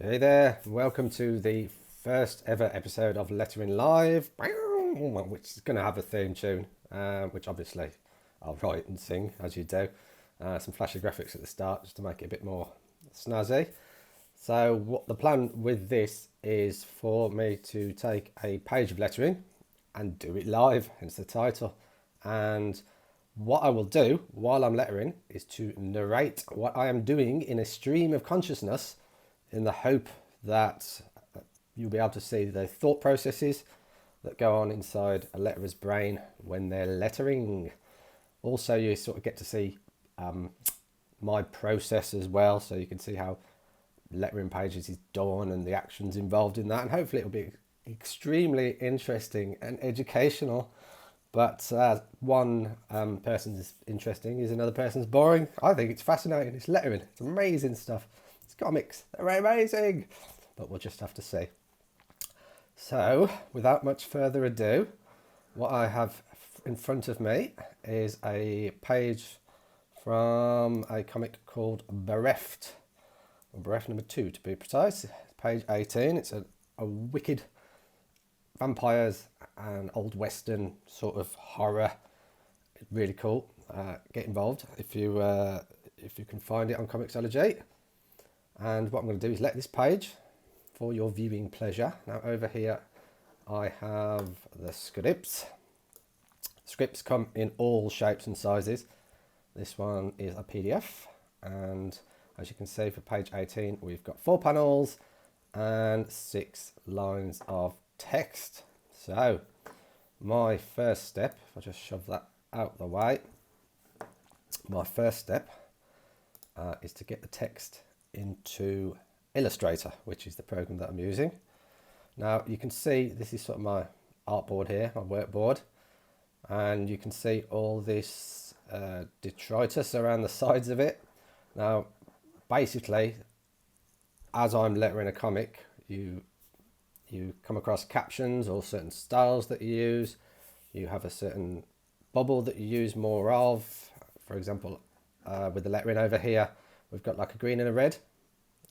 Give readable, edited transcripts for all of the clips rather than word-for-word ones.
Hey there, welcome to the first ever episode of Lettering Live, which is going to have a theme tune, which obviously I'll write and sing as you do. Some flashy graphics at the start just to make it a bit more snazzy. So what the plan with this is for me to take a page of lettering and do it live, hence the title. And what I will do while I'm lettering is to narrate what I am doing in a stream of consciousness in the hope that you'll be able to see the thought processes that go on inside a letterer's brain when they're lettering. Also, you sort of get to see my process as well, so you can see how lettering pages is done and the actions involved in that, and hopefully it'll be extremely interesting and educational. But one person's interesting is another person's boring. I think it's fascinating. It's lettering. It's amazing stuff. It's comics. They're amazing. But we'll just have to see. So, without much further ado, what I have in front of me is a page from a comic called Bereft. Bereft number 2 to be precise. Page 18. It's a wicked vampires and old western sort of horror. Really cool. Get involved if you can find it on Comixology. And what I'm going to do is let this page for your viewing pleasure. Now over here I have the scripts. Scripts come in all shapes and sizes. This one is a PDF, and as you can see for page 18 we've got 4 panels and 6 lines of text. So my first step, if I just shove that out the way, my first step is to get the text into Illustrator, which is the program that I'm using. Now you can see this is sort of my artboard here, my workboard, and you can see all this detritus around the sides of it. Now basically, as I'm lettering a comic, you come across captions or certain styles that you use. You have a certain bubble that you use more of. For example, with the lettering over here, we've got like a green and a red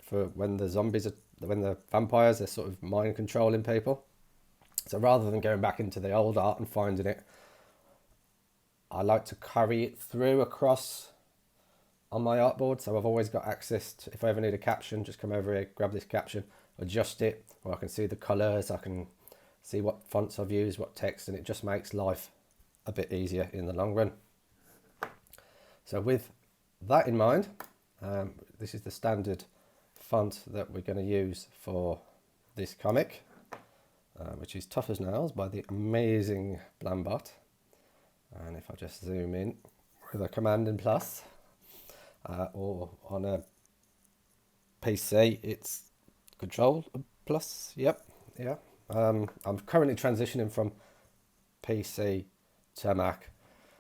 for when the vampires are sort of mind controlling people. So rather than going back into the old art and finding it, I like to carry it through across on my artboard. So I've always got access to, if I ever need a caption, just come over here, grab this caption, adjust it, or I can see the colours, I can see what fonts I've used, what text, and it just makes life a bit easier in the long run. So with that in mind, this is the standard font that we're going to use for this comic, which is Tough as Nails by the amazing Blambot. And if I just zoom in with a Command and Plus, or on a PC it's Control Plus. Yep, yeah. I'm currently transitioning from PC to Mac.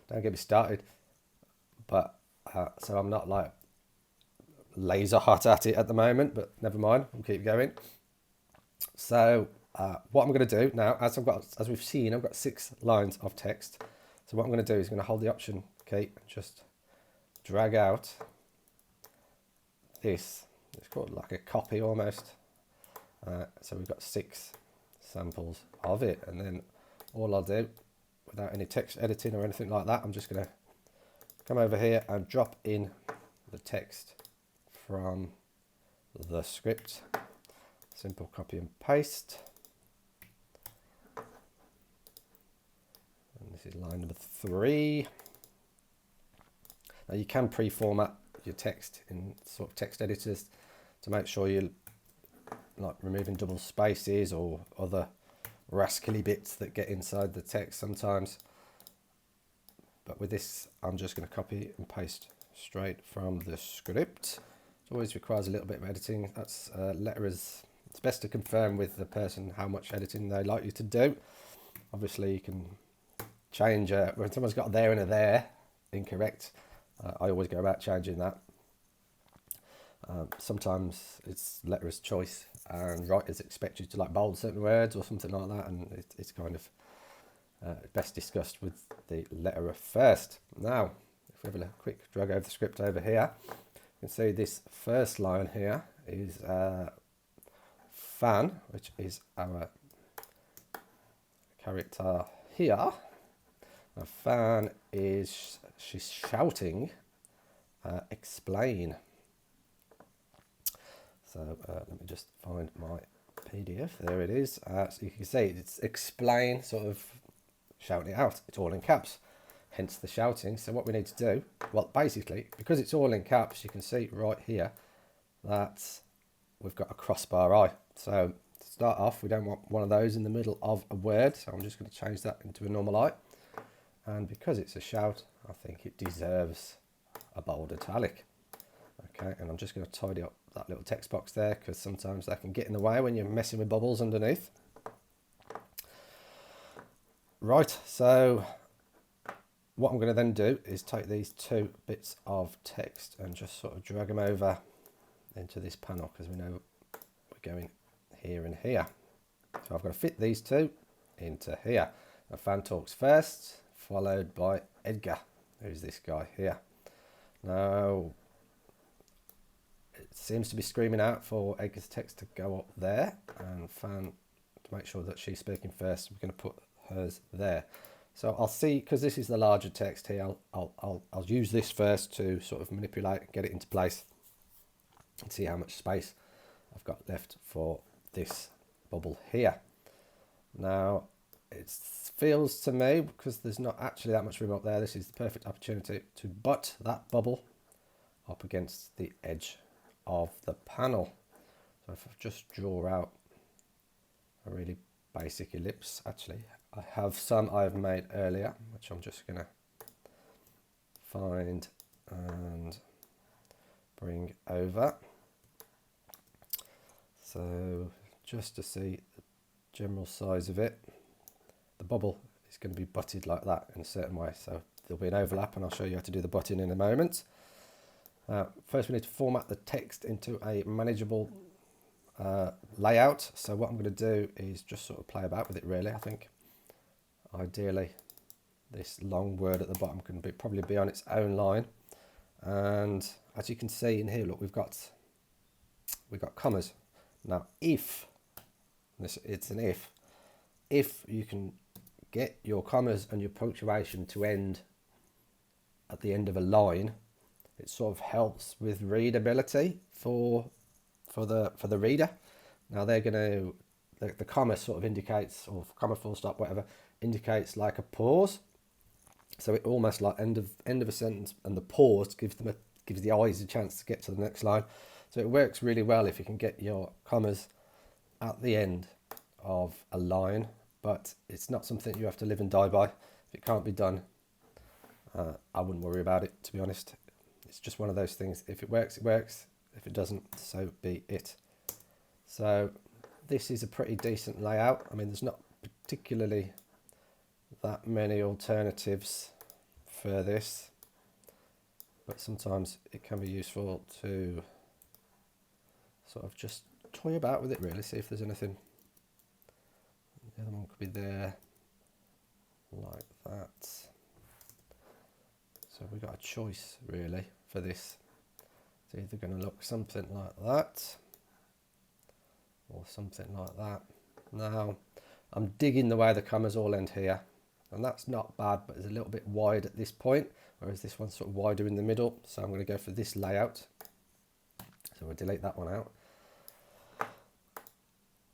Don't get me started. But so I'm not like laser hot at it at the moment, but never mind. I'll keep going. So what I'm going to do now, as we've seen, I've got 6 lines of text. So what I'm going to do is I'm going to hold the Option key and just drag out this. It's called like a copy almost. So we've got 6 samples of it, and then all I'll do, without any text editing or anything like that, I'm just going to come over here and drop in the text from the script. Simple copy and paste. And this is line number 3. Now you can pre-format your text in sort of text editors to make sure you're like removing double spaces or other rascally bits that get inside the text sometimes. But with this, I'm just going to copy and paste straight from the script. It always requires a little bit of editing. That's letterers. It's best to confirm with the person how much editing they like you to do. Obviously, you can change when someone's got a there and a there incorrect. I always go about changing that. Sometimes it's letterer's choice, and writers expect you to like bold certain words or something like that, and it's kind of best discussed with the letterer first. Now, if we have a quick drag over the script over here, you can see this first line here is Fan, which is our character here. Now Fan is, she's shouting, explain. So let me just find my PDF. There it is. So you can see it's explain, sort of shouting it out. It's all in caps, hence the shouting. So what we need to do, well, basically, because it's all in caps, you can see right here that we've got a crossbar eye. So to start off, we don't want one of those in the middle of a word. So I'm just going to change that into a normal eye. And because it's a shout, I think it deserves a bold italic. Okay, and I'm just going to tidy up that little text box there, because sometimes that can get in the way when you're messing with bubbles underneath. Right, so what I'm going to then do is take these two bits of text and just sort of drag them over into this panel, because we know we're going here and here. So I've got to fit these two into here. Now, Fan talks first, followed by Edgar, who's this guy here. Now, it seems to be screaming out for Edgar's text to go up there, and Fan, to make sure that she's speaking first, we're going to put hers there. So I'll see, because this is the larger text here, I'll use this first to sort of manipulate and get it into place and see how much space I've got left for this bubble here. Now, it feels to me, because there's not actually that much room up there, this is the perfect opportunity to butt that bubble up against the edge of the panel. So if I just draw out a really basic ellipse, actually I have some I've made earlier, which I'm just going to find and bring over. So just to see the general size of it, the bubble is going to be butted like that in a certain way, so there'll be an overlap, and I'll show you how to do the butting in a moment. First we need to format the text into a manageable layout. So what I'm going to do is just sort of play about with it really. I think ideally this long word at the bottom can probably be on its own line, and as you can see in here, look, we've got commas. Now if it's an if you can get your commas and your punctuation to end at the end of a line, it sort of helps with readability for the reader. Now they're going to, the comma sort of indicates, or comma full stop, whatever, indicates like a pause. So it almost like end of a sentence, and the pause gives the eyes a chance to get to the next line. So it works really well if you can get your commas at the end of a line, but it's not something you have to live and die by. If it can't be done, I wouldn't worry about it, to be honest. It's just one of those things. If it works, it works. If it doesn't, so be it. So this is a pretty decent layout. I mean, there's not particularly that many alternatives for this, but sometimes it can be useful to sort of just toy about with it really, see if there's anything. The other one could be there like that. So we've got a choice really for this. It's either going to look something like that or something like that. Now I'm digging the way the commas all end here, and that's not bad, but it's a little bit wide at this point, whereas this one's sort of wider in the middle. So I'm going to go for this layout. So we'll delete that one out.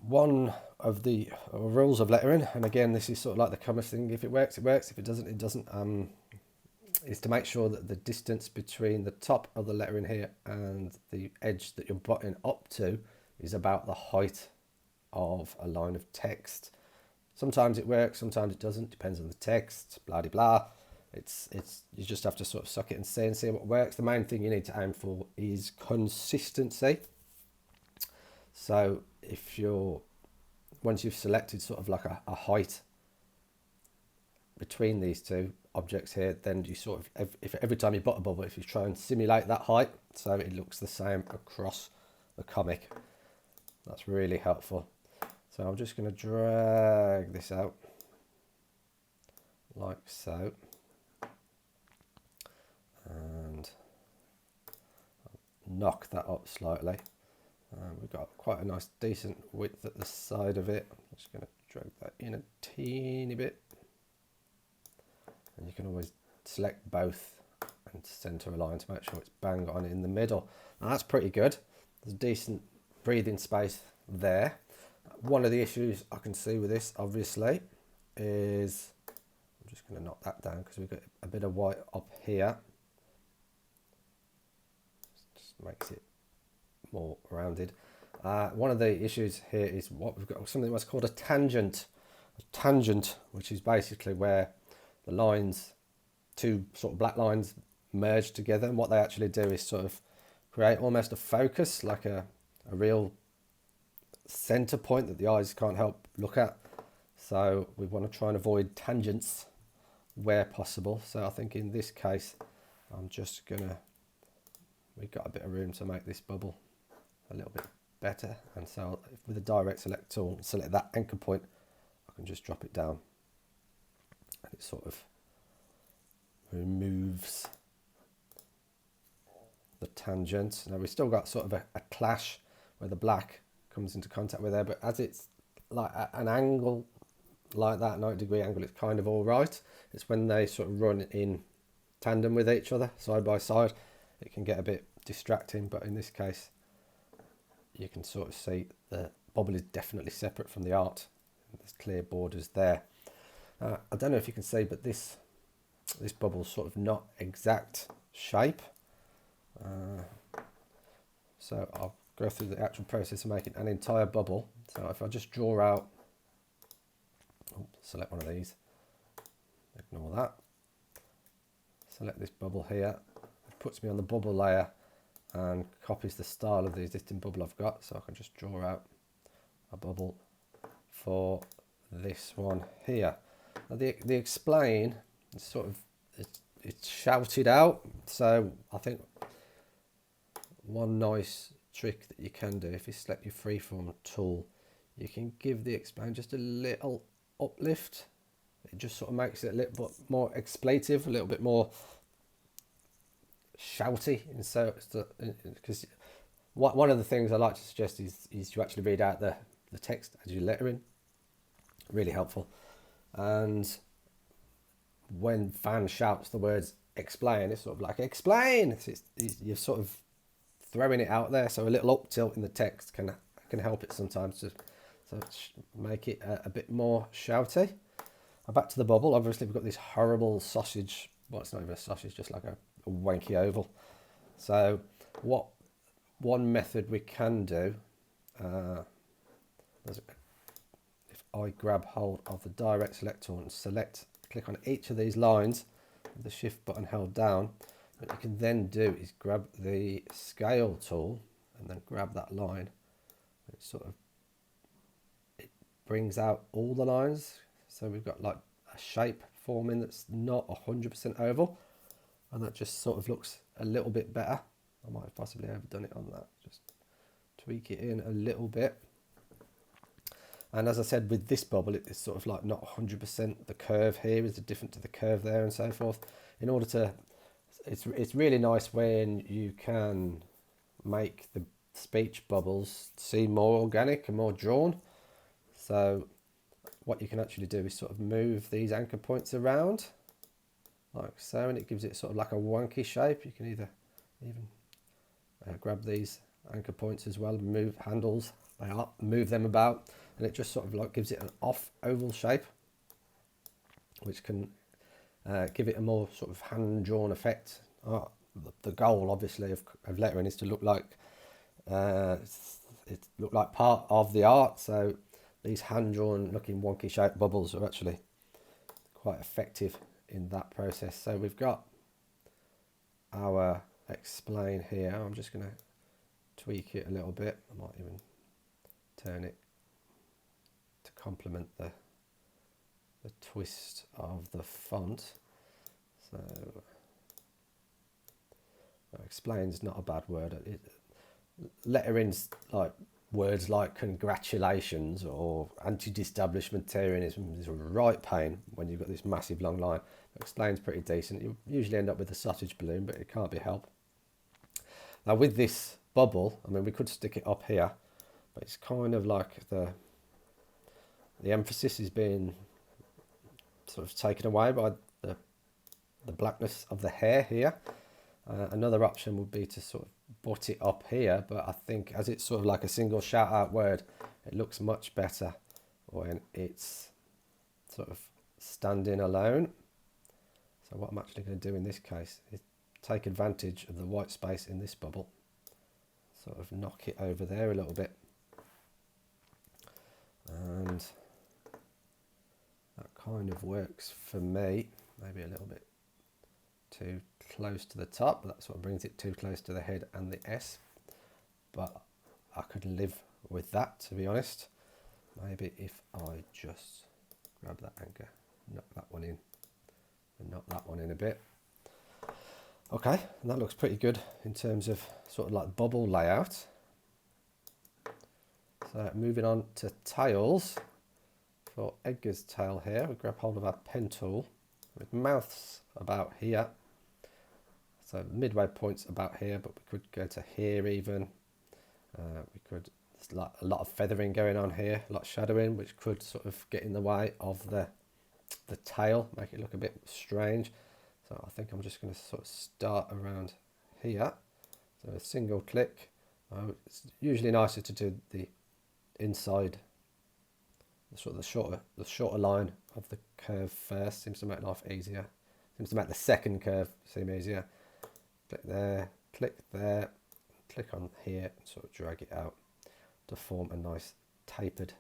One of the rules of lettering, and again this is sort of like the comma thing, if it works, it works, if it doesn't, it doesn't, is to make sure that the distance between the top of the lettering here and the edge that you're butting up to is about the height of a line of text. Sometimes it works, sometimes it doesn't, depends on the text, blah de blah. It's you just have to sort of suck it and see what works. The main thing you need to aim for is consistency. So if once you've selected sort of like a height between these two objects here, then you sort of, if every time you butt a bubble, if you try and simulate that height so it looks the same across the comic, that's really helpful. So I'm just going to drag this out like so, and knock that up slightly, We've got quite a nice decent width at the side of it. I'm just going to drag that in a teeny bit. And you can always select both and center a line to make sure it's bang on in the middle. Now that's pretty good. There's decent breathing space there. One of the issues I can see with this, obviously, is I'm just going to knock that down because we've got a bit of white up here. Just makes it more rounded. One of the issues here is what we've got, something that's called a tangent. A tangent, which is basically where the lines, two sort of black lines, merge together, and what they actually do is sort of create almost a focus, like a real center point that the eyes can't help look at. So we want to try and avoid tangents where possible. So I think in this case, I'm just gonna, we've got a bit of room to make this bubble a little bit better, and so with the direct select tool, select that anchor point, I can just drop it down, and it sort of removes the tangent. Now we've still got sort of a clash where the black comes into contact with there, but as it's like an angle like that, 90-degree angle, it's kind of all right. It's when they sort of run in tandem with each other, side by side, it can get a bit distracting. But in this case, you can sort of see the bubble is definitely separate from the art. There's clear borders there. I don't know if you can see, but this bubble's sort of not exact shape. So I'll go through the actual process of making an entire bubble. So if I just draw out, select one of these, ignore that, select this bubble here, it puts me on the bubble layer and copies the style of the existing bubble I've got. So I can just draw out a bubble for this one here. Now the explain is sort of, it's shouted out. So I think one nice trick that you can do, if you select your freeform tool, you can give the explain just a little uplift. It just sort of makes it a little bit more expletive, a little bit more shouty. And so, because one of the things I like to suggest is you actually read out the text as you letter in. Really helpful. And when Van shouts the words explain, it's sort of like explain. You're sort of throwing it out there, so a little up tilt in the text can help it sometimes to make it a bit more shouty. Back to the bubble. Obviously we've got this horrible sausage, well, it's not even a sausage, just like a wanky oval. So what one method we can do, if I grab hold of the direct select tool and click on each of these lines with the shift button held down, what you can then do is grab the scale tool and then grab that line. It brings out all the lines, so we've got like a shape forming that's not 100% oval, and that just sort of looks a little bit better. I might have possibly overdone it on that. Just tweak it in a little bit. And as I said, with this bubble, it's sort of like not 100%. The curve here is different to the curve there, and so forth. In order to, it's really nice when you can make the speech bubbles seem more organic and more drawn. So what you can actually do is sort of move these anchor points around like so, and it gives it sort of like a wonky shape. You can even grab these anchor points as well and move handles, move them about, and it just sort of like gives it an off oval shape, which can give it a more sort of hand-drawn effect. The goal obviously of lettering is to look like it look like part of the art, so these hand-drawn looking wonky shaped bubbles are actually quite effective in that process. So we've got our explain here. I'm just going to tweak it a little bit. I might even turn it to complement the twist of the font. So explain is not a bad word. Lettering's like words like congratulations or anti-establishmentarianism is a right pain when you've got this massive long line. Explain's pretty decent. You usually end up with a sausage balloon, but it can't be helped. Now with this bubble, I mean, we could stick it up here, but it's kind of like the emphasis is being sort of taken away by the blackness of the hair here. Another option would be to sort of butt it up here, but I think as it's sort of like a single shout out word, it looks much better when it's sort of standing alone. So what I'm actually going to do in this case is take advantage of the white space in this bubble, sort of knock it over there a little bit, and that kind of works for me. Maybe a little bit too close to the top, but that sort of brings it too close to the head and the S, but I could live with that, to be honest. Maybe if I just grab that anchor, knock that one in, and knock that one in a bit. Okay, and that looks pretty good in terms of sort of like bubble layout. So moving on to tails. For Edgar's tail here, we grab hold of our pen tool with mouths about here. So midway points about here, but we could go to here even. We could, there's like a lot of feathering going on here, a lot of shadowing, which could sort of get in the way of the tail, make it look a bit strange. So I think I'm just going to sort of start around here. So a single click. It's usually nicer to do the inside, sort of the shorter line of the curve first. Seems to make life easier. Seems to make the second curve seem easier. Click there, click on here, and sort of drag it out to form a nice tapered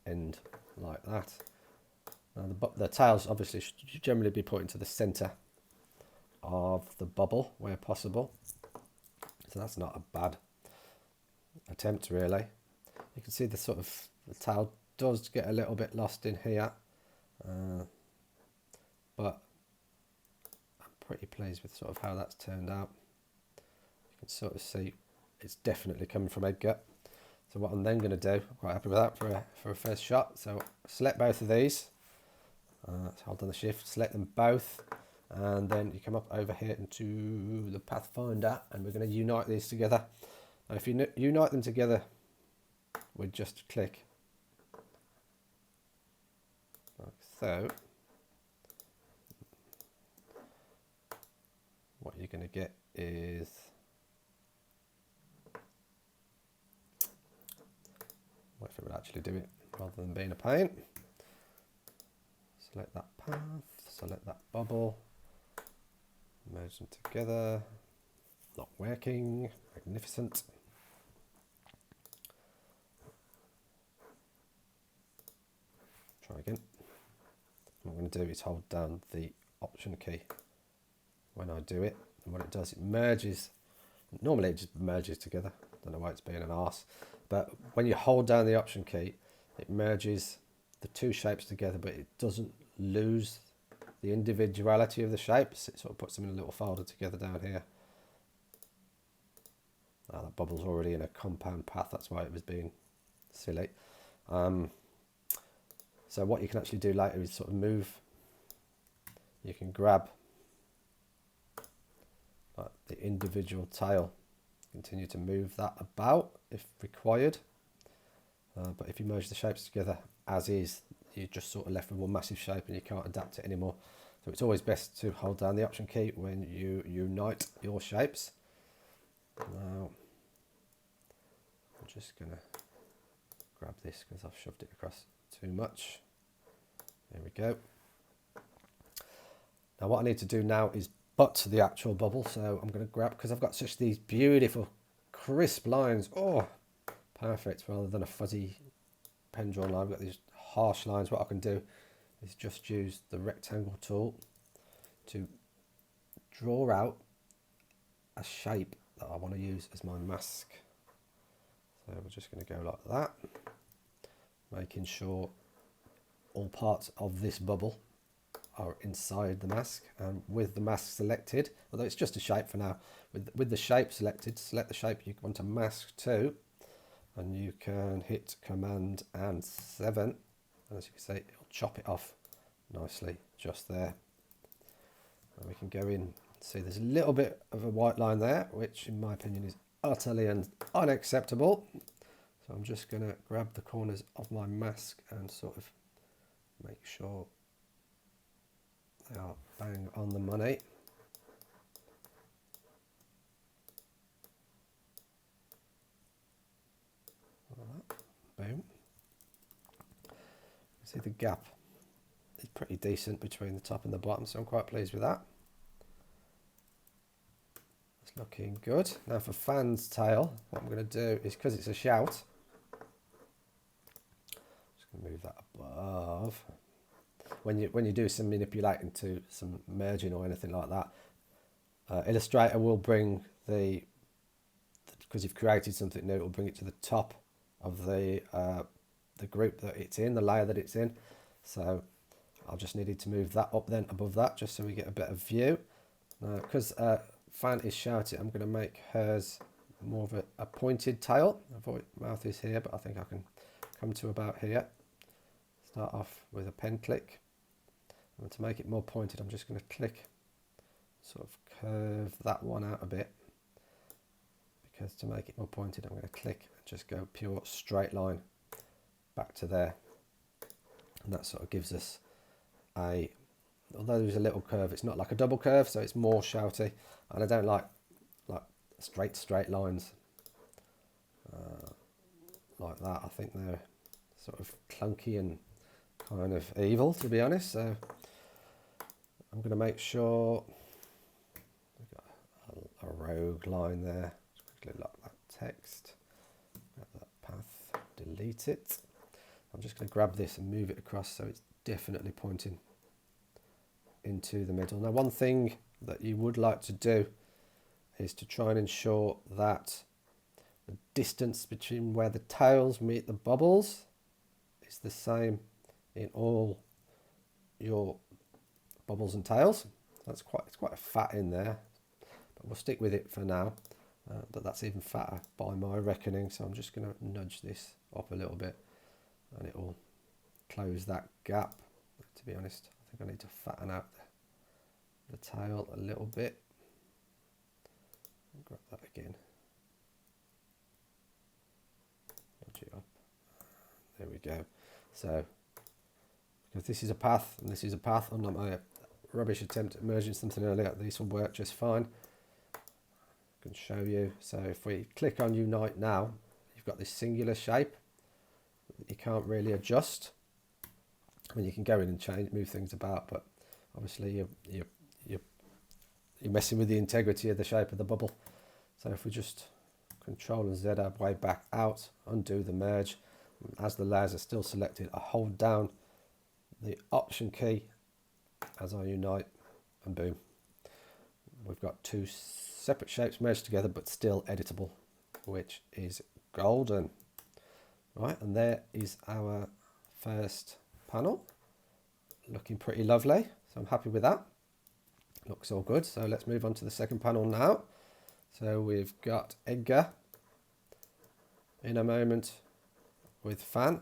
end like that. Now the tails obviously should generally be put into the centre of the bubble where possible. So that's not a bad attempt really. You can see the sort of the tail does get a little bit lost in here, but I'm pretty pleased with sort of how that's turned out. You can sort of see it's definitely coming from Edgar. So what I'm then going to do, I'm quite happy with that for a first shot. So select both of these, hold down the shift, select them both, and then you come up over here into the Pathfinder, and we're going to unite these together. Now if you unite them together with just a click, like so, what you're going to get is what if it would actually do it rather than being a pain. Select that path, select that bubble, merge them together. Not working. Magnificent. Try again. What I'm going to do is hold down the Option key when I do it, and what it does, it merges. Normally it just merges together. Don't know why it's being an arse, but when you hold down the Option key, it merges the two shapes together, but it doesn't lose the individuality of the shapes. It sort of puts them in a little folder together down here. Now that bubble's already in a compound path, that's why it was being silly. So what you can actually do later is sort of move. You can grab the individual tail, continue to move that about if required. But if you merge the shapes together as is, you're just sort of left with one massive shape and you can't adapt it anymore. So it's always best to hold down the Option key when you unite your shapes. Now, I'm just going to grab this because I've shoved it across too much. There we go. Now what I need to do now is butt the actual bubble. So I'm going to grab, because I've got such these beautiful crisp lines. Oh, perfect. Rather than a fuzzy pen drawn line, I've got these harsh lines. What I can do is just use the rectangle tool to draw out a shape that I want to use as my mask. So we're just going to go like that, making sure all parts of this bubble are inside the mask, and with the mask selected, although it's just a shape for now, with the shape selected, select the shape you want to mask to, and you can hit Command and 7, and as you can see, it'll chop it off nicely just there. And we can go in and see there's a little bit of a white line there, which in my opinion is utterly unacceptable. So I'm just going to grab the corners of my mask and sort of make sure they are bang on the money. Boom. See the gap is pretty decent between the top and the bottom, so I'm quite pleased with that. It's looking good. Now for Fan's tail, what I'm going to do is, because it's a shout, just going to move that above. When you do some manipulating to some merging or anything like that, Illustrator will bring because you've created something new, it will bring it to the top of the group that it's in, the layer that it's in. So I'll just needed to move that up then above that, just so we get a better view. Now, because Fan is shouting, I'm going to make hers more of a pointed tail. Avoid mouth is here, but I think I can come to about here. Start off with a pen click. And to make it more pointed, I'm just going to click, sort of curve that one out a bit. Because to make it more pointed, I'm going to click and just go pure straight line back to there. And that sort of gives us although there's a little curve, it's not like a double curve, so it's more shouty. And I don't like straight lines like that. I think they're sort of clunky and kind of evil, to be honest. So I'm going to make sure we've got a rogue line there. Just quickly lock that text, grab that path, delete it. I'm just going to grab this and move it across so it's definitely pointing into the middle. Now, one thing that you would like to do is to try and ensure that the distance between where the tails meet the bubbles is the same in all your bubbles and tails. It's quite a fat in there, but we'll stick with it for now. But that's even fatter by my reckoning, so I'm just going to nudge this up a little bit and it will close that gap. To be honest, I think I need to fatten out the tail a little bit. Grab that again. Nudge it up. There we go. So, because this is a path and this is a path, unlike my rubbish attempt at merging something earlier, this will work just fine. I can show you. So if we click on Unite now, you've got this singular shape that you can't really adjust. I mean, you can go in and move things about, but obviously you're messing with the integrity of the shape of the bubble. So if we just Control and Z our way back out, undo the merge, as the layers are still selected, I hold down the Option key as I unite, and boom, we've got two separate shapes merged together but still editable, which is golden. Right, and there is our first panel, looking pretty lovely, so I'm happy with that. Looks all good. So let's move on to the second panel now. So we've got Edgar in a moment with Fan,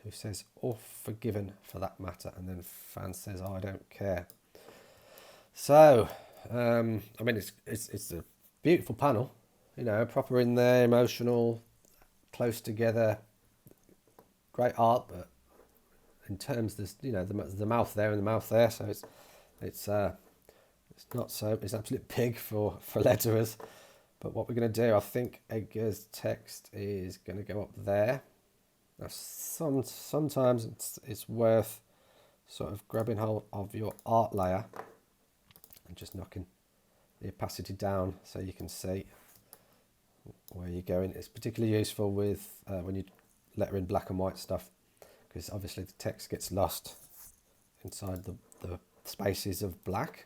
who says all forgiven for that matter, and then Fan says I don't care. So I mean, it's a beautiful panel, you know, proper in there, emotional, close together, great art, but in terms there's, you know, the mouth there and the mouth there, so it's not so, it's an absolute pig for letterers. But what we're going to do, I think Edgar's text is going to go up there. Now sometimes it's worth sort of grabbing hold of your art layer and just knocking the opacity down so you can see where you're going. It's particularly useful with when you letter in black and white stuff, because obviously the text gets lost inside the spaces of black.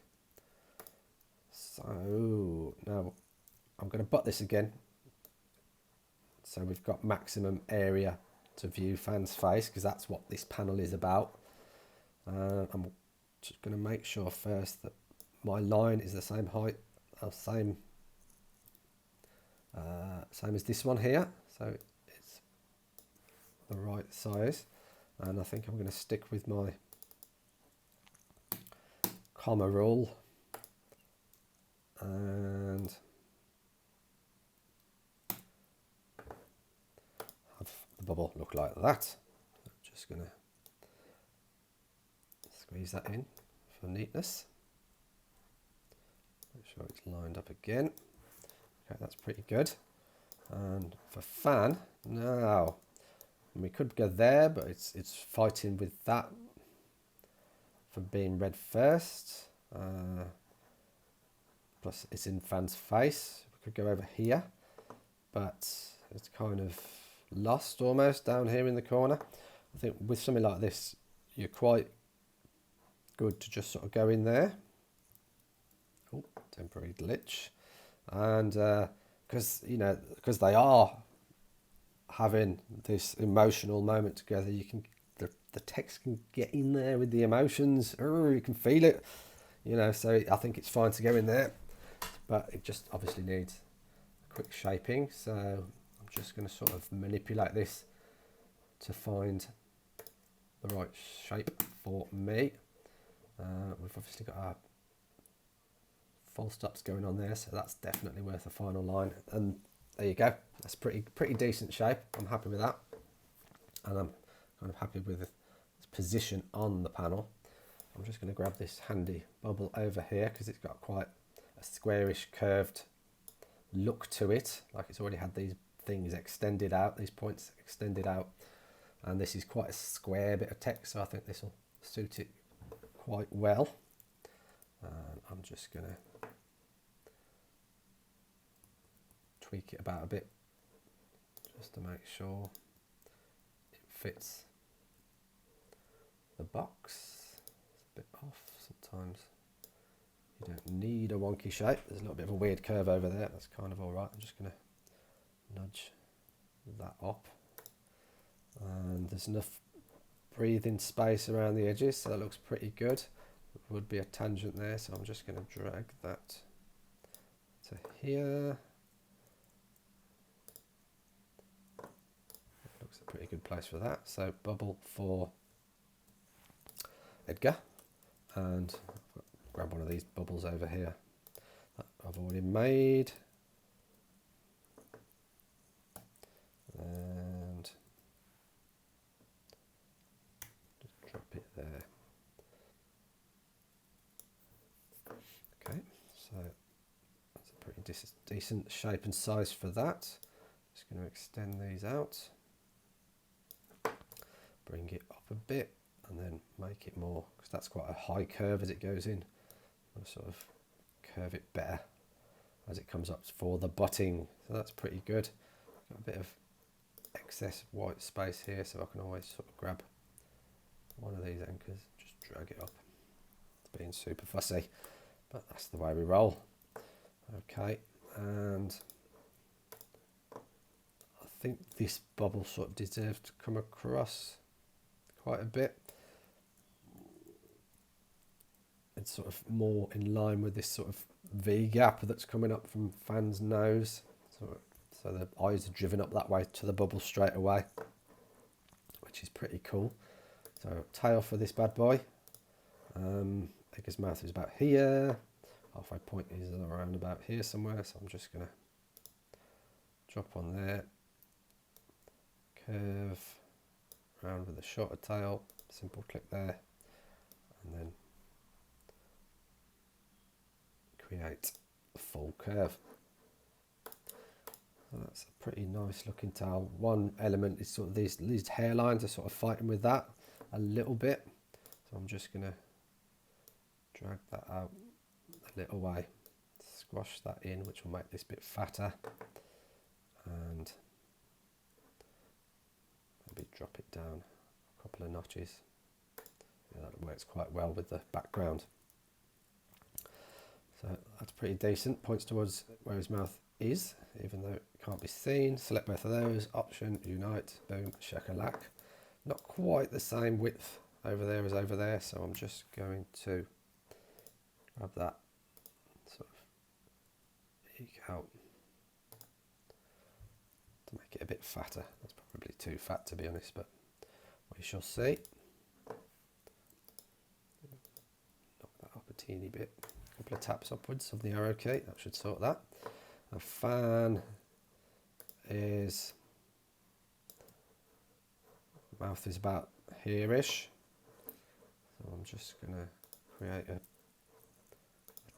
So now I'm going to butt this again, so we've got maximum area to view Fan's face, because that's what this panel is about. I'm just going to make sure first that my line is the same height, same as this one here, so it's the right size. And I think I'm going to stick with my comma rule, and the bubble look like that. I'm just going to squeeze that in for neatness. Make sure it's lined up again. Okay, that's pretty good. And for fan, now we could go there, but it's fighting with that from being red first. Plus it's in fan's face. We could go over here, but it's kind of lost almost down here in the corner. I think with something like this, you're quite good to just sort of go in there. Oh, temporary glitch. And because they are having this emotional moment together, you can the text can get in there with the emotions. You can feel it, so I think it's fine to go in there, but it just obviously needs a quick shaping. So I'm just going to sort of manipulate this to find the right shape for me. We've obviously got our full stops going on there, so that's definitely worth a final line. And there you go. That's pretty decent shape. I'm happy with that, and I'm kind of happy with its position on the panel. I'm just going to grab this handy bubble over here because it's got quite a squarish curved look to it, like it's already had these things extended out, these points extended out, and this is quite a square bit of text, so I think this will suit it quite well. I'm just going to tweak it about a bit just to make sure it fits the box. It's a bit off sometimes. You don't need a wonky shape. There's a little bit of a weird curve over there. That's kind of all right. I'm just going to nudge that up, and there's enough breathing space around the edges, so that looks pretty good. There would be a tangent there, so I'm just going to drag that to here. It looks a pretty good place for that. So bubble for Edgar, and grab one of these bubbles over here that I've already made, and just drop it there. Okay, so that's a pretty decent shape and size for that. Just going to extend these out, bring it up a bit, and then make it more, because that's quite a high curve as it goes in. I'll sort of curve it better as it comes up for the butting, so that's pretty good. Got a bit of excess white space here, so I can always sort of grab one of these anchors, just drag it up. It's being super fussy, but that's the way we roll. Okay, and I think this bubble sort of deserves to come across quite a bit. It's sort of more in line with this sort of V gap that's coming up from Fan's nose. So the eyes are driven up that way to the bubble straight away, which is pretty cool. So tail for this bad boy. Edgar's mouth is about here. Halfway point is around about here somewhere. So I'm just going to drop on there. Curve around with a shorter tail. Simple click there. And then create a full curve. So that's a pretty nice looking tail. One element is sort of these hairlines are sort of fighting with that a little bit. So I'm just going to drag that out a little way, squash that in, which will make this bit fatter, and maybe drop it down a couple of notches. Yeah, that works quite well with the background. So that's pretty decent. Points towards where his mouth is, even though it can't be seen. Select both of those. Option, unite, boom, shakalak. Not quite the same width over there as over there, so I'm just going to grab that, sort of eke out to make it a bit fatter. That's probably too fat, to be honest, but we shall see. Knock that up a teeny bit. A couple of taps upwards of the arrow key, that should sort that. A fan is Mouth is about here-ish. So I'm just going to create a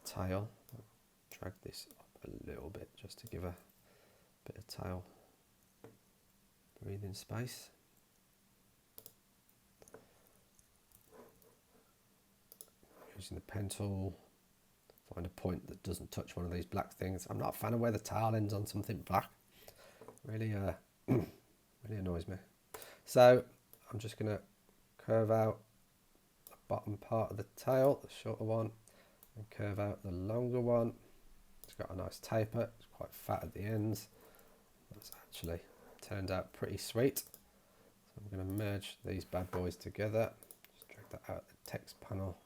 tail. Drag this up a little bit just to give a bit of tail breathing space. Using the pen tool, find a point that doesn't touch one of these black things. I'm not a fan of where the tail ends on something black. Really, really annoys me. So I'm just going to curve out the bottom part of the tail, the shorter one, and curve out the longer one. It's got a nice taper. It's quite fat at the ends. That's actually turned out pretty sweet. So I'm going to merge these bad boys together. Just drag that out the text panel.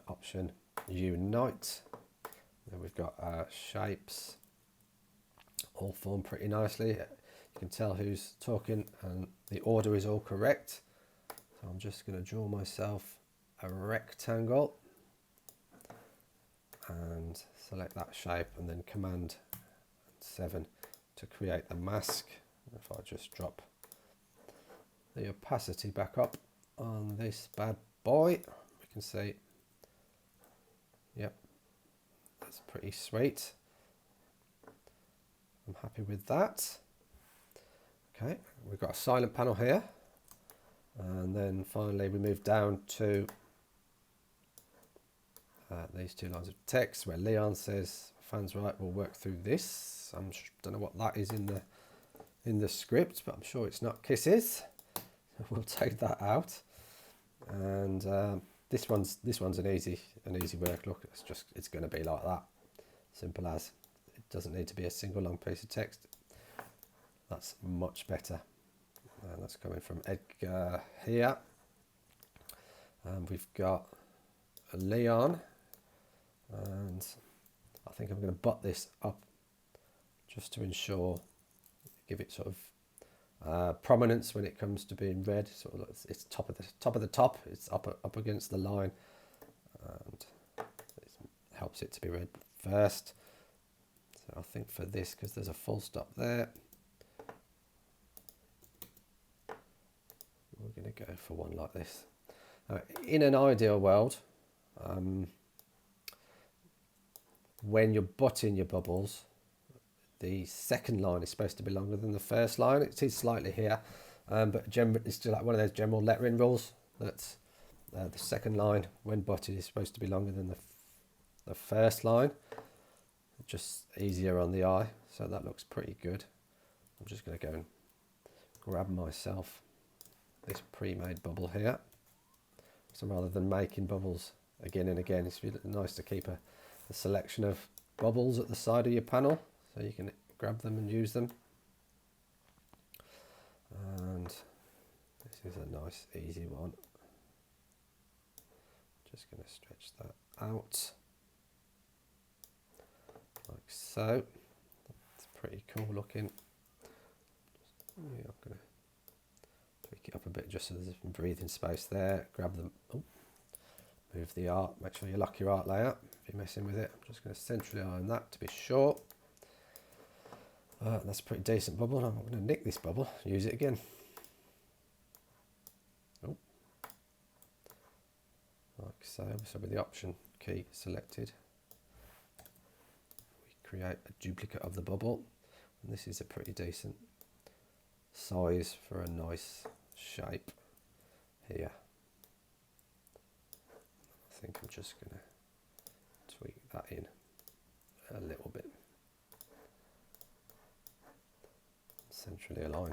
Option unite. Then we've got shapes all formed pretty nicely. You can tell who's talking and the order is all correct. So I'm just going to draw myself a rectangle and select that shape, and then Command 7 to create the mask. If I just drop the opacity back up on this bad boy, we can see, yep, that's pretty sweet. I'm happy with that. Okay, we've got a silent panel here, and then finally we move down to these two lines of text where Leon says fans right will work through this. I don't know what that is in the script, but I'm sure it's not kisses. We'll take that out. And this one's an easy work. Look, it's going to be like that, simple as. It doesn't need to be a single long piece of text. That's much better. And that's coming from Edgar here. And we've got a Leon, and I think I'm going to butt this up just to ensure, give it sort of prominence when it comes to being read. Sort of, it's top of the top. It's up against the line, and it helps it to be read first. So I think for this, because there's a full stop there, we're going to go for one like this. In an ideal world, when you're butting your bubbles, the second line is supposed to be longer than the first line. It is slightly here, but it's still like one of those general lettering rules that the second line, when butted, is supposed to be longer than the first line. Just easier on the eye, so that looks pretty good. I'm just going to go and grab myself this pre-made bubble here. So rather than making bubbles again and again, it's really nice to keep a selection of bubbles at the side of your panel, so you can grab them and use them. And this is a nice easy one. Just going to stretch that out like so. It's pretty cool looking. I'm going to tweak it up a bit just so there's some breathing space there. Grab them. Oh, move the art. Make sure you lock your art layout if you're messing with it. I'm just going to centrally align that to be sure. That's a pretty decent bubble. I'm going to nick this bubble, use it again. Oh. Like so. So with the option key selected, we create a duplicate of the bubble. And this is a pretty decent size for a nice shape here. I think I'm just going to tweak that in a little bit. Centrally align.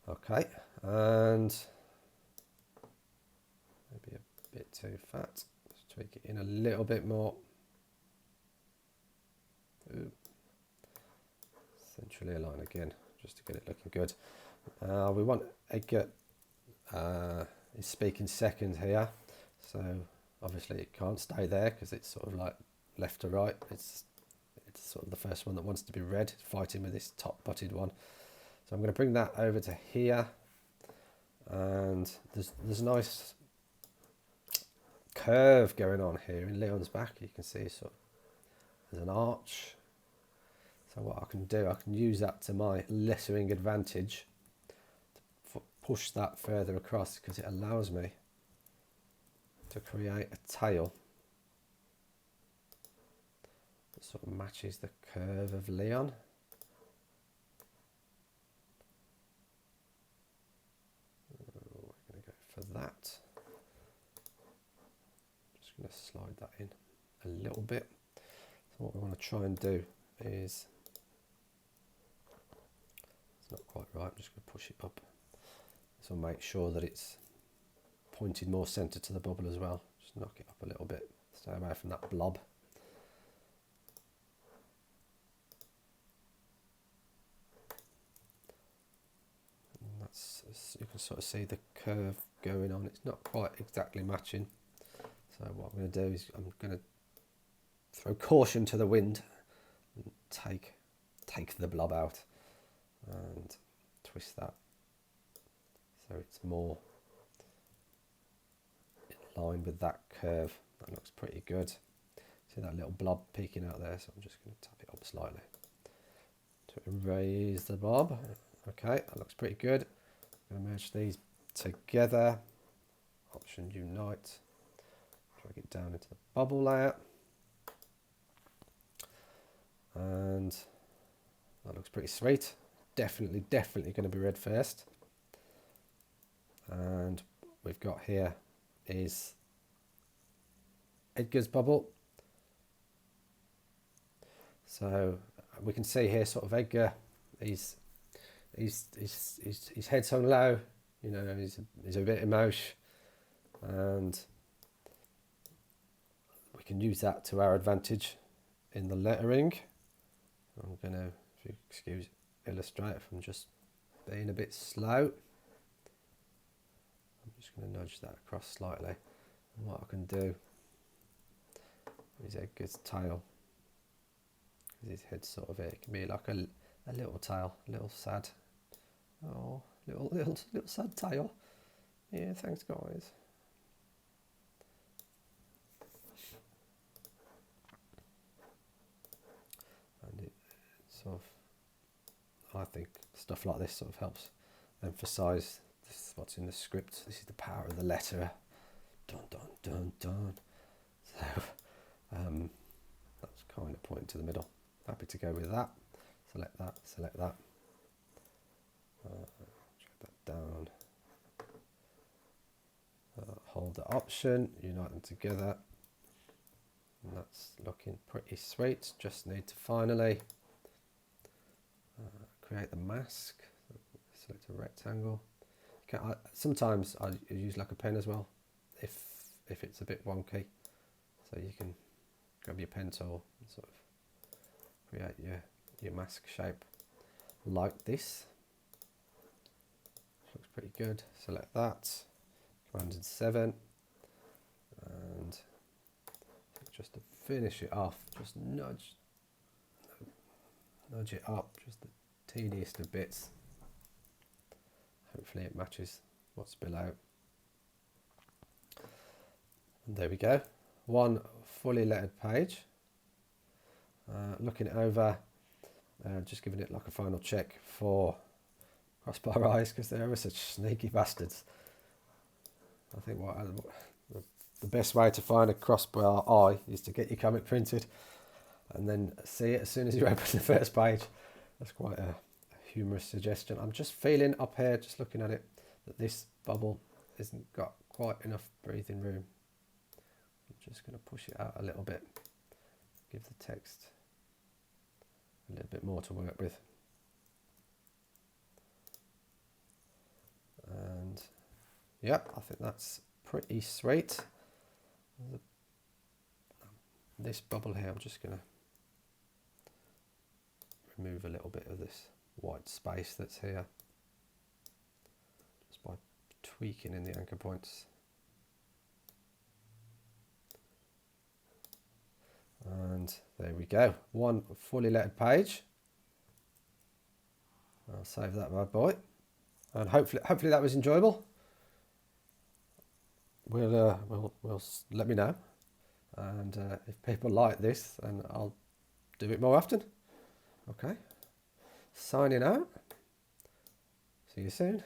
Okay, and maybe a bit too fat. Let's tweak it in a little bit more. Ooh. Centrally align again, just to get it looking good. We want Edgar is speaking second here, so obviously it can't stay there because it's sort of like left to right. It's sort of the first one that wants to be read, fighting with this top butted one. So I'm going to bring that over to here, and there's a nice curve going on here in Leon's back. You can see sort of there's an arch. So what I can do, I can use that to my lettering advantage push that further across because it allows me to create a tail that sort of matches the curve of Leon. We're going to go for that. Just going to slide that in a little bit. So what we want to try and do is, it's not quite right, I'm just going to push it up. So make sure that it's pointed more centre to the bubble as well. Just knock it up a little bit, stay away from that blob. And that's, you can sort of see the curve going on. It's not quite exactly matching. So what I'm going to do is I'm going to throw caution to the wind and take the blob out and twist that so it's more in line with that curve. That looks pretty good. See that little blob peeking out there, so I'm just going to tap it up slightly to erase the blob. Okay, that looks pretty good. I'm going to merge these together. Option Unite. Drag it down into the bubble layer. And that looks pretty sweet. Definitely going to be red first. And we've got here is Edgar's bubble. So we can see here sort of Edgar, his head's hung low, you know, he's a bit emotion, and we can use that to our advantage in the lettering. I'm going to, if you excuse Illustrator from just being a bit slow, I'm just going to nudge that across slightly. And what I can do is Edgar's tail, because his head's sort of here, it can be like a little tail, a little sad, oh, little sad tail. Yeah, thanks guys. And it sort of, I think stuff like this sort of helps emphasise what's in the script. This is the power of the letter. Dun dun dun dun. So that's kind of pointing to the middle. Happy to go with that. Select that. Select that. Drag that down. Hold the Option. Unite them together. And that's looking pretty sweet. Just need to finally create the mask. Select a rectangle. Sometimes I use like a pen as well, if it's a bit wonky. So you can grab your pen tool and sort of create your mask shape like this. Looks pretty good. Select that. Command and 7, and just to finish it off, just nudge it up, just the teeniest of bits. Hopefully it matches what's below. And there we go. One fully lettered page. Looking it over, just giving it like a final check for crossbar eyes, because they're ever such sneaky bastards. I think the best way to find a crossbar eye is to get your comic printed and then see it as soon as you open the first page. That's quite a humorous suggestion. I'm just feeling up here, just looking at it, that this bubble hasn't got quite enough breathing room. I'm just going to push it out a little bit, give the text a little bit more to work with. And yep, I think that's pretty sweet. This bubble here, I'm just going to remove a little bit of this white space that's here, just by tweaking in the anchor points. And there we go, one fully lettered page. I'll save that bad boy, and hopefully that was enjoyable. We'll let me know, and if people like this, then I'll do it more often. Okay, signing out. See you soon.